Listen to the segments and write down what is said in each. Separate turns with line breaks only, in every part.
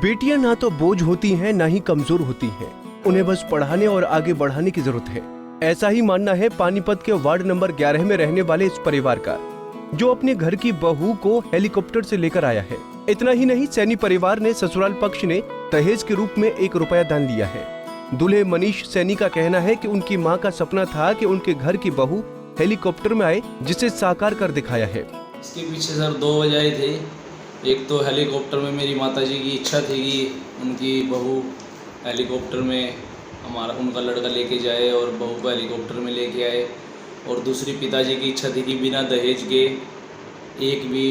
बेटियां ना तो बोझ होती हैं ना ही कमजोर होती हैं, उन्हें बस पढ़ाने और आगे बढ़ाने की जरूरत है। ऐसा ही मानना है पानीपत के वार्ड नंबर 11 में रहने वाले इस परिवार का, जो अपने घर की बहू को हेलीकॉप्टर से लेकर आया है। इतना ही नहीं, सैनी परिवार ने ससुराल पक्ष ने दहेज के रूप में 1 रुपया दान लिया है। दूल्हे मनीष सैनी का कहना है कि उनकी मां का सपना था कि उनके घर की बहू हेलीकॉप्टर में आए, जिसे साकार कर दिखाया है।
इसके पीछे सर 2 वजह थे। एक तो हेलीकॉप्टर में मेरी माताजी की इच्छा थी कि उनकी बहू हेलीकॉप्टर में उनका लड़का लेके जाए और बहू को हेलीकॉप्टर में लेके आए। और दूसरी पिताजी की इच्छा थी कि बिना दहेज के 1 भी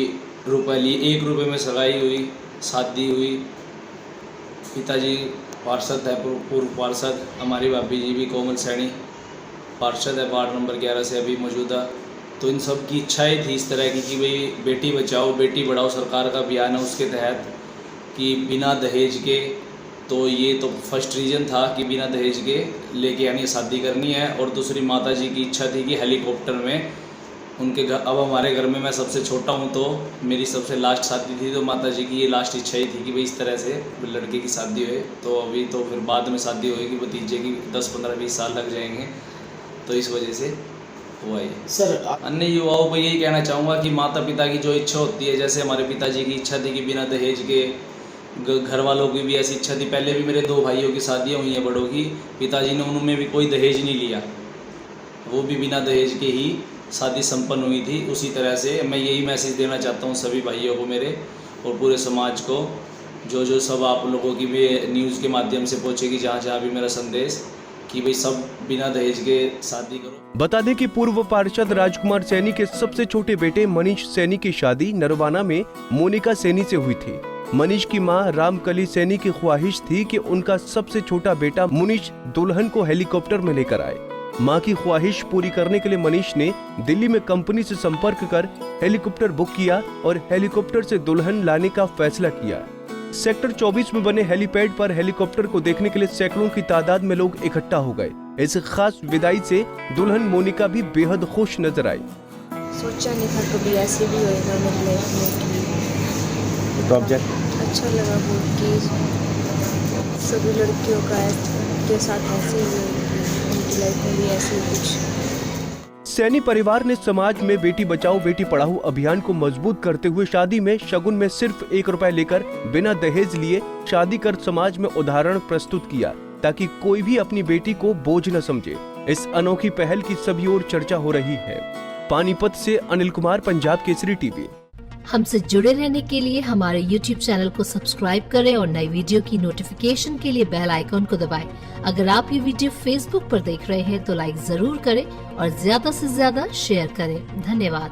रुपये लिए 1 रुपये में सगाई हुई, शादी हुई। पिताजी पार्षद है, पूर्व पार्षद। हमारी भाभी जी भी कोमल सैनी पार्षद है वार्ड नंबर 11 से अभी मौजूदा। तो इन सब की इच्छाएं थी इस तरह की कि भाई बेटी बचाओ बेटी बढ़ाओ सरकार का अभियान है, उसके तहत कि बिना दहेज के। तो ये तो फर्स्ट रीज़न था कि बिना दहेज के लेके आनी शादी करनी है। और दूसरी माताजी की इच्छा थी कि हेलीकॉप्टर में उनके घर, अब हमारे घर में मैं सबसे छोटा हूँ तो मेरी सबसे लास्ट शादी थी, तो माताजी की ये लास्ट इच्छा ही थी कि भाई इस तरह से लड़के की शादी हुए। तो अभी तो फिर बाद में शादी होएगी, भतीजे की 10, 15, 20 साल लग जाएंगे, तो इस वजह से हुआ ये।
सर
अन्य युवाओं को यही कहना चाहूँगा कि माता पिता की जो इच्छा होती है, जैसे हमारे पिताजी की इच्छा थी कि बिना दहेज के, घर वालों की भी ऐसी इच्छा थी। पहले भी मेरे 2 भाइयों की शादियाँ हुई हैं बड़ों की, पिताजी ने उनमें भी कोई दहेज नहीं लिया, वो भी बिना दहेज के ही शादी संपन्न हुई थी। उसी तरह से मैं यही मैसेज देना चाहता हूँ सभी भाइयों को मेरे और पूरे समाज को, जो सब आप लोगों की भी न्यूज़ के माध्यम से पहुँचेगी, जहाँ जहाँ भी मेरा संदेश कि भाई सब बिना दहेज के शादी करो।
बता दें कि पूर्व पार्षद राजकुमार सैनी के सबसे छोटे बेटे मनीष सैनी की शादी नरवाना में मोनिका सैनी से हुई थी। मनीष की मां रामकली सैनी की ख्वाहिश थी कि उनका सबसे छोटा बेटा मुनीष दुल्हन को हेलीकॉप्टर में लेकर आए। मां की ख्वाहिश पूरी करने के लिए मनीष ने दिल्ली में कंपनी से संपर्क कर हेलीकॉप्टर बुक किया और हेलीकॉप्टर से दुल्हन लाने का फैसला किया। सेक्टर 24 में बने हेलीपैड पर हेलीकॉप्टर को देखने के लिए सैकड़ों की तादाद में लोग इकट्ठा हो गए। इस खास विदाई से दुल्हन मोनिका भी बेहद खुश नजर आई।
सोचा नहीं था कभी ऐसे भी होएगा मेरी लाइफ में।
प्रोजेक्ट
अच्छा लगा बहुत कि सभी लड़कियों का के साथ ऐसे ही उनकी लाइफ में भी ऐसे कुछ।
सैनी परिवार ने समाज में बेटी बचाओ बेटी पढ़ाओ अभियान को मजबूत करते हुए शादी में शगुन में सिर्फ 1 रुपया लेकर बिना दहेज लिए शादी कर समाज में उदाहरण प्रस्तुत किया, ताकि कोई भी अपनी बेटी को बोझ न समझे। इस अनोखी पहल की सभी ओर चर्चा हो रही है। पानीपत से अनिल कुमार, पंजाब केसरी टीवी।
हमसे जुड़े रहने के लिए हमारे YouTube चैनल को सब्सक्राइब करें और नई वीडियो की नोटिफिकेशन के लिए बेल आइकॉन को दबाएं। अगर आप ये वीडियो Facebook पर देख रहे हैं तो लाइक जरूर करें और ज्यादा से ज्यादा शेयर करें। धन्यवाद।